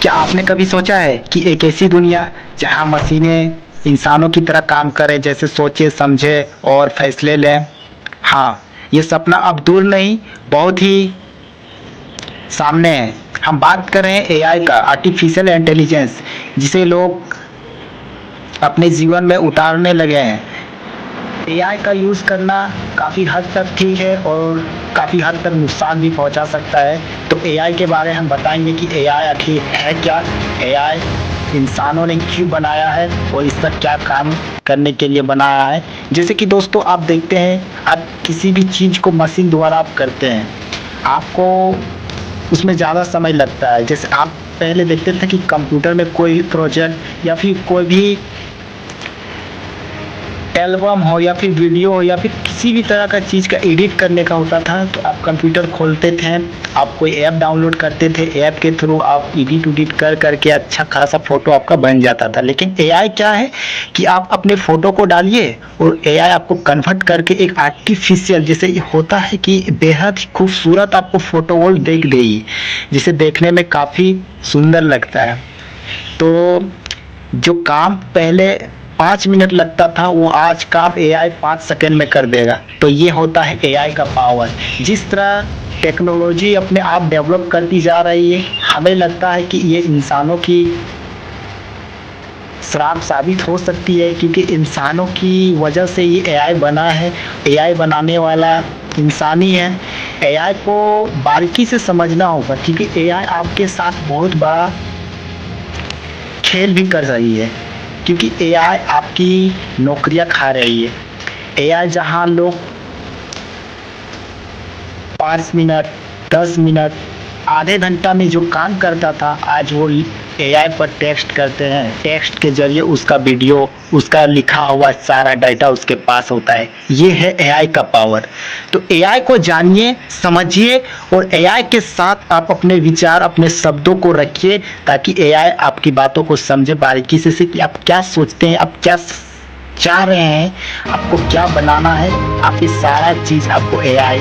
क्या आपने कभी सोचा है कि एक ऐसी दुनिया जहां मशीनें इंसानों की तरह काम करें, जैसे सोचे समझे और फैसले लें? हाँ, ये सपना अब दूर नहीं, बहुत ही सामने है। हम बात कर रहे हैं एआई का, आर्टिफिशियल इंटेलिजेंस, जिसे लोग अपने जीवन में उतारने लगे हैं। एआई का यूज़ करना काफ़ी हद तक ठीक है और काफ़ी हद तक नुकसान भी पहुंचा सकता है। तो एआई के बारे में हम बताएंगे कि एआई आखिर है क्या, एआई इंसानों ने क्यों बनाया है और इसका क्या काम करने के लिए बनाया है। जैसे कि दोस्तों, आप देखते हैं, आप किसी भी चीज़ को मशीन द्वारा आप करते हैं, आपको उसमें ज़्यादा समय लगता है। जैसे आप पहले देखते थे कि कंप्यूटर में कोई प्रोजेक्ट या फिर कोई भी एल्बम हो या फिर वीडियो हो या फिर किसी भी तरह का चीज़ का एडिट करने का होता था, तो आप कंप्यूटर खोलते थे, आप कोई ऐप डाउनलोड करते थे, ऐप के थ्रू आप एडिट उडिट कर करके अच्छा खासा फ़ोटो आपका बन जाता था। लेकिन एआई क्या है कि आप अपने फ़ोटो को डालिए और एआई आपको कन्वर्ट करके एक आर्टिफिशियल, जैसे ये होता है कि बेहद ही खूबसूरत आपको फ़ोटो वो देख देगी, जिसे देखने में काफ़ी सुंदर लगता है। तो जो काम पहले 5 मिनट लगता था, वो आज काम एआई 5 सेकंड में कर देगा। तो ये होता है एआई का पावर। जिस तरह टेक्नोलॉजी अपने आप डेवलप करती जा रही है, हमें लगता है कि ये इंसानों की श्राप साबित हो सकती है, क्योंकि इंसानों की वजह से ये एआई बना है। एआई बनाने वाला इंसान ही है। एआई को बारीकी से समझना होगा, क्योंकि एआई आपके साथ बहुत बड़ा खेल भी कर रही है, क्योंकि एआई आपकी नौकरियां खा रही है। एआई जहां लोग 5 मिनट, 10 मिनट, आधे घंटा में जो काम करता था, आज वो एआई पर टेक्स्ट करते हैं, टेक्स्ट के जरिए उसका वीडियो, उसका लिखा हुआ सारा डाटा उसके पास होता है। ये है एआई का पावर। तो एआई को जानिए, समझिए और एआई के साथ आप अपने विचार, अपने शब्दों को रखिए, ताकि एआई आपकी बातों को समझे बारीकी से कि आप क्या सोचते हैं, आप क्या चाह रहे हैं, आपको क्या बनाना है। आपकी सारा चीज़ आपको एआई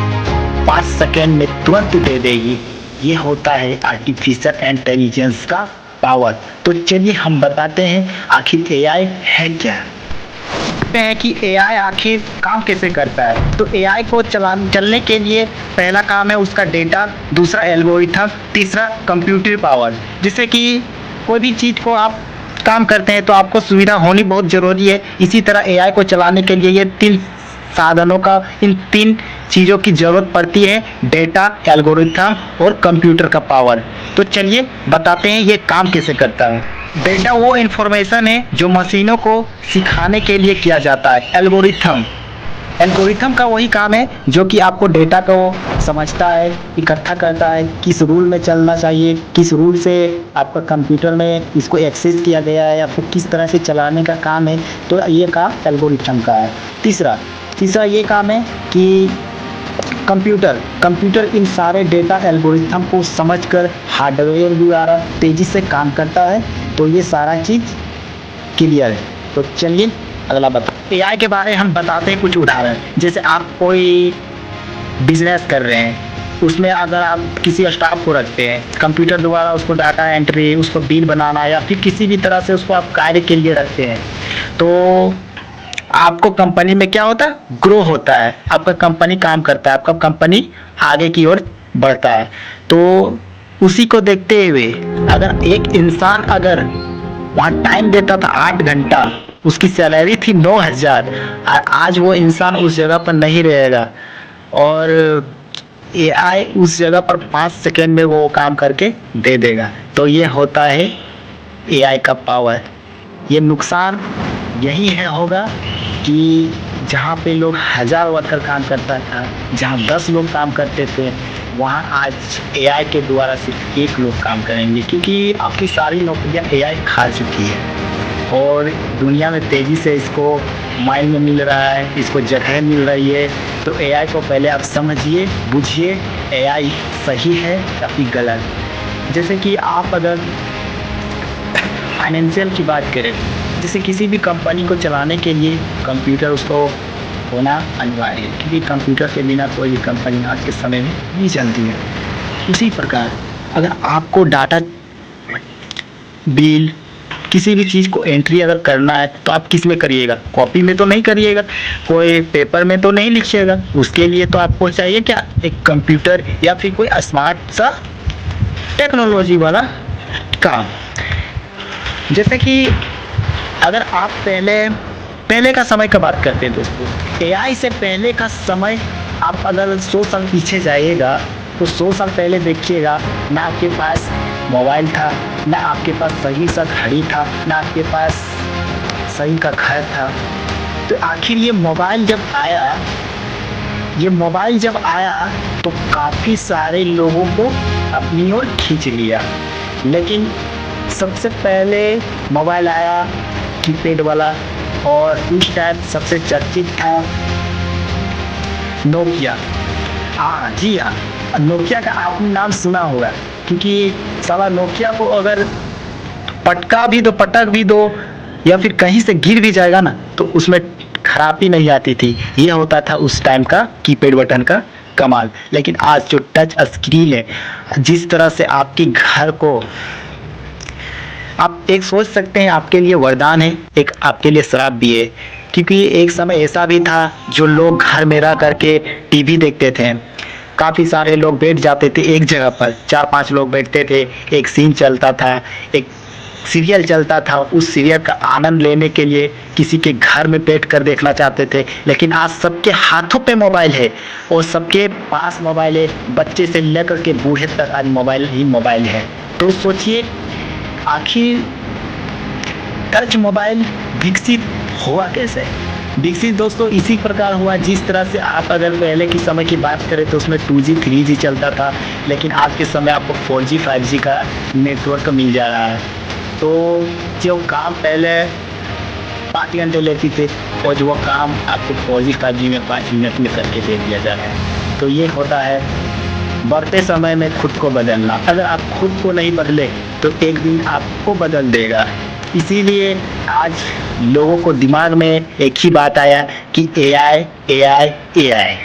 5 सेकंड में तुरंत दे देगी। ये होता है आर्टिफिशियल इंटेलिजेंस का पावर। तो चलिए हम बताते हैं आखिर एआई है क्या। देखते हैं कि एआई आखिर काम कैसे करता है। तो एआई को चलने के लिए पहला काम है उसका डेटा, दूसरा एल्गोरिथम, तीसरा कंप्यूटर पावर। जिससे कि कोई भी चीज़ को आप काम करते हैं तो आपको सुविधा होनी बहुत ज़रूरी है। इसी तरह एआई को चलाने के लिए ये तीन साधनों का, इन तीन चीज़ों की ज़रूरत पड़ती है: डेटा, एल्गोरिथम और कंप्यूटर का पावर। तो चलिए बताते हैं ये काम कैसे करता है। डेटा वो इंफॉर्मेशन है जो मशीनों को सिखाने के लिए किया जाता है। एल्गोरिथम का वही काम है जो कि आपको डेटा को समझता है, इकट्ठा करता है, किस रूल में चलना चाहिए, किस रूल से आपका कंप्यूटर में इसको एक्सेस किया गया है या फिर किस तरह से चलाने का काम है। तो ये काम एल्गोरिथम का है। तीसरा ये काम है कि कंप्यूटर इन सारे डेटा एल्गोरिथम को समझकर हार्डवेयर द्वारा तेज़ी से काम करता है। तो ये सारा चीज़ क्लियर है। तो चलिए अगला एआई के बारे में हम बताते हैं कुछ उदाहरण। जैसे आप कोई बिजनेस कर रहे हैं, उसमें अगर आप किसी स्टाफ को रखते हैं, कंप्यूटर द्वारा उसको डाटा एंट्री, उसको बिल बनाना या फिर किसी भी तरह से उसको आप कार्य के लिए रखते हैं, तो आपको कंपनी में क्या होता है, ग्रो होता है, आपका कंपनी काम करता है, आपका कंपनी आगे की ओर बढ़ता है। तो उसी को देखते हुए अगर एक इंसान अगर वहाँ टाइम देता था 8 घंटा, उसकी सैलरी थी 9,000, आज वो इंसान उस जगह पर नहीं रहेगा और एआई उस जगह पर 5 सेकंड में वो काम करके दे देगा। तो ये होता है एआई का पावर। ये नुकसान यही है होगा कि जहाँ पे लोग 1000 वर्कर काम करता था, जहाँ 10 लोग काम करते थे, वहाँ आज एआई के द्वारा सिर्फ 1 लोग काम करेंगे, क्योंकि आपकी सारी नौकरियाँ एआई खा चुकी है और दुनिया में तेज़ी से इसको माइंड में मिल रहा है, इसको जगह मिल रही है। तो एआई को पहले आप समझिए, बुझिए, एआई सही है या फिर गलत। जैसे कि आप अगर फाइनेंशियल की बात करें, जैसे किसी भी कंपनी को चलाने के लिए कंप्यूटर उसको होना अनिवार्य है, क्योंकि कंप्यूटर के बिना कोई भी कंपनी आज के समय में नहीं चलती है। उसी प्रकार अगर आपको डाटा बिल, किसी भी चीज़ को एंट्री अगर करना है तो आप किस में करिएगा? कॉपी में तो नहीं करिएगा, कोई पेपर में तो नहीं लिखिएगा। उसके लिए तो आपको चाहिए क्या? एक कंप्यूटर या फिर कोई स्मार्ट सा टेक्नोलॉजी वाला काम। जैसे कि अगर आप पहले पहले का समय का बात करते हैं दोस्तों, एआई से पहले का समय आप अगर 100 साल पीछे जाइएगा तो 100 साल पहले देखिएगा, ना आपके पास मोबाइल था, ना आपके पास सही सा घड़ी था, ना आपके पास सही का घर था। तो आखिर ये मोबाइल जब आया तो काफ़ी सारे लोगों को अपनी ओर खींच लिया। लेकिन सबसे पहले मोबाइल आया कीपैड वाला, और उस टाइम सबसे चर्चित था नोकिया। हाँ जी हाँ, नोकिया का आपने नाम सुना होगा, क्योंकि साला नोकिया को अगर पटक भी दो या फिर कहीं से गिर भी जाएगा ना तो उसमें खराबी नहीं आती थी। ये होता था उस टाइम का कीपैड बटन का कमाल। लेकिन आज जो टच स्क्रीन है, जिस तरह से आपके घर को, आप एक सोच सकते हैं, आपके लिए वरदान है, एक आपके लिए श्राप भी है। क्योंकि एक समय ऐसा भी था जो लोग घर में रह करके टीवी देखते थे। काफ़ी सारे लोग बैठ जाते थे एक जगह पर, 4-5 लोग बैठते थे, एक सीन चलता था, एक सीरियल चलता था। उस सीरियल का आनंद लेने के लिए किसी के घर में बैठ कर देखना चाहते थे। लेकिन आज सबके हाथों पे मोबाइल है और सबके पास मोबाइल है, बच्चे से लेकर के बूढ़े तक आज मोबाइल ही मोबाइल है। तो सोचिए आखिर टच मोबाइल विकसित हुआ कैसे? विकसित दोस्तों इसी प्रकार हुआ जिस तरह से आप अगर पहले की समय की बात करें तो उसमें 2G 3G चलता था, लेकिन आज के समय आपको 4G 5G का नेटवर्क मिल जा रहा है। तो जो काम पहले 5 घंटे लेती थे और जो वो काम आपको 4G 5G में 5 मिनट में करके दे दिया जा रहा है। तो ये होता है बढ़ते समय में खुद को बदलना। अगर आप खुद को नहीं बदले तो एक दिन आपको बदल देगा। इसीलिए आज लोगों को दिमाग में एक ही बात आया कि एआई एआई एआई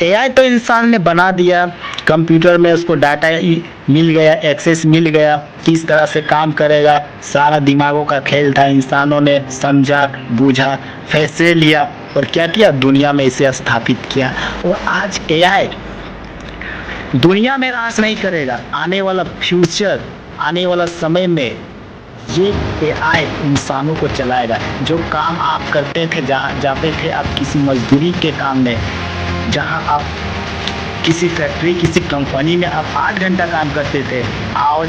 एआई तो इंसान ने बना दिया, कंप्यूटर में उसको डाटा मिल गया, एक्सेस मिल गया, किस तरह से काम करेगा, सारा दिमागों का खेल था। इंसानों ने समझा, बूझा, फैसले लिया और क्या किया, दुनिया में इसे स्थापित किया। और आज एआई दुनिया में राज नहीं करेगा। आने वाला फ्यूचर, आने वाला समय में ये एआई इंसानों को चलाएगा। जो काम आप करते थे, जाते थे आप किसी मजदूरी के काम में, जहां आप किसी फैक्ट्री, किसी कंपनी में आप 8 घंटा काम करते थे, और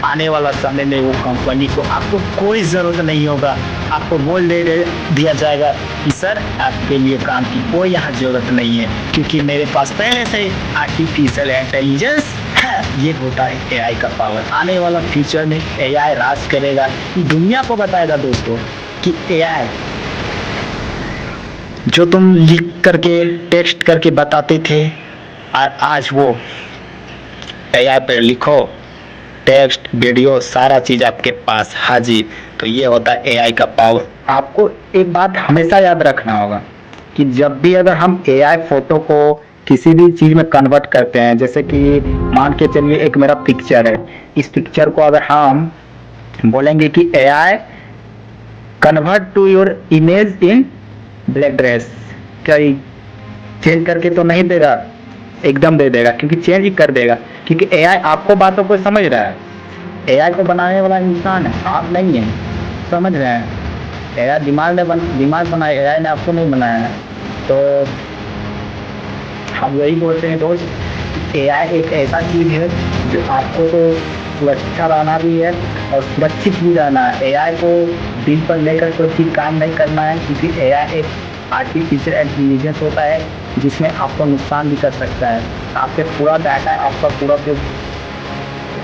आने वाला समय में वो कंपनी को आपको कोई ज़रूरत नहीं होगा। आपको बोल दे दिया जाएगा कि सर आपके लिए काम की कोई यहाँ ज़रूरत नहीं है, क्योंकि मेरे पास पहले से आर्टिफिशियल इंटेलिजेंस है। ये होता है एआई का पावर। आने वाला फ्यूचर में एआई राज करेगा, दुनिया को बताएगा दोस्तों कि एआई जो तुम लिख करके टेक्स्ट करके बताते थे, आज वो एआई पर लिखो, टेक्स्ट वीडियो सारा चीज़ आपके पास हाजिर। तो ये होता है एआई का पावर। आपको एक बात हमेशा याद रखना होगा कि जब भी अगर हम एआई फोटो को किसी भी चीज़ में कन्वर्ट करते हैं, जैसे कि मान के चलिए एक मेरा पिक्चर है, इस पिक्चर को अगर हम बोलेंगे कि AI convert to your image in black dress, क्या चेंज करके तो नहीं देगा? एकदम दे देगा, क्योंकि चेंज ही कर देगा, क्योंकि एआई आपको बातों को समझ रहा है। एआई को बनाने वाला इंसान है, आप नहीं है, समझ रहे हैं? एआई दिमाग बनाया, एआई ने आपको नहीं बनाया है। तो हम यही बोलते हैं दोस्त, एआई एक ऐसा चीज़ है जो आपको तो सुरक्षा रहना भी है और सुरक्षित भी रहना है। एआई को दिल पर लेकर कोई चीज़ काम नहीं करना है, क्योंकि एआई एक आर्टिफिशियल इंटेलिजेंस होता है जिसमें आपको नुकसान भी कर सकता है। आपके पूरा डाटा, आपका पूरा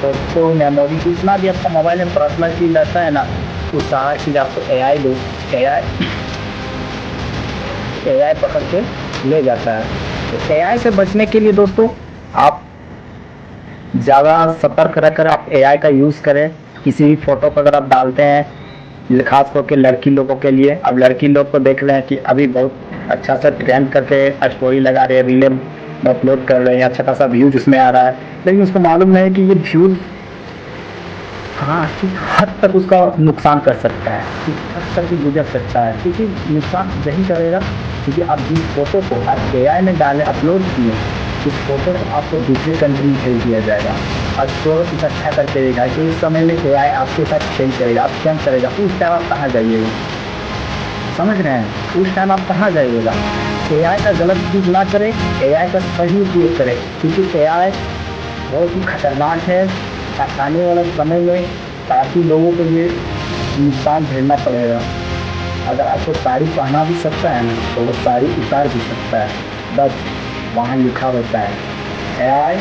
फोटो, मेमोरी, जितना भी आपका मोबाइल में पर्सनल चीज़ रहता है ना, वो सारा चीज़ आपको एआई पकड़ के ले जाता है। तो एआई से बचने के लिए दोस्तों आप ज़्यादा सतर्क रहकर आप एआई का यूज़ करें। किसी भी फोटो को अगर आप डालते हैं, खास करके लड़की लोगों के लिए, अब लड़की लोग को देख रहे हैं कि अभी बहुत अच्छा सा ट्रेंड करके स्टोरी लगा रहे हैं, रीलें अपलोड कर रहे हैं, अच्छा खासा व्यूज उसमें आ रहा है, लेकिन उसको मालूम नहीं कि ये व्यूज हाँ किस हद तक उसका नुकसान कर सकता है, किस हद तक भी गुजर सकता है। क्योंकि नुकसान यही करेगा क्योंकि आप जिस फोटो को आप AI में डाले अपलोड किए, उस फोटो को आपको दूसरे कंट्री में भेज दिया जाएगा और तो इकट्ठा करके देगा कि इस समय में AI आपके साथ खेल करेगा, आप क्या करेगा, उस टाइम आप कहाँ जाइएगा, समझ रहे हैं, उस टाइम आप कहाँ जाइएगा। AI का गलत यूज ना करें, AI का सही उपयोग करें, क्योंकि AI बहुत ही खतरनाक है। आने वाले समय में काफ़ी लोगों को ये नुकसान झेलना पड़ेगा। अगर आपको साड़ी पहना भी सकता है ना तो वो साड़ी उतार भी सकता है, बस वहाँ लिखा होता है AI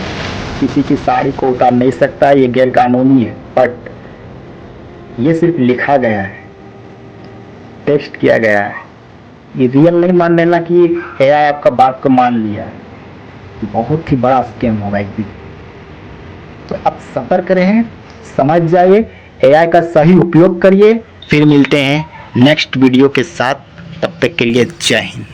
किसी की साड़ी को उतार नहीं सकता, ये गैर कानूनी है। बट ये सिर्फ लिखा गया है, टेक्स्ट किया गया है, ये रियल नहीं मान लेना कि AI आपका बात को मान लिया है, बहुत ही बड़ा स्कैम होगा एक दिन। तो आप सतर्क रहें, समझ जाइए, AI का सही उपयोग करिए। फिर मिलते हैं नेक्स्ट वीडियो के साथ, तब तक के लिए जय हिंद।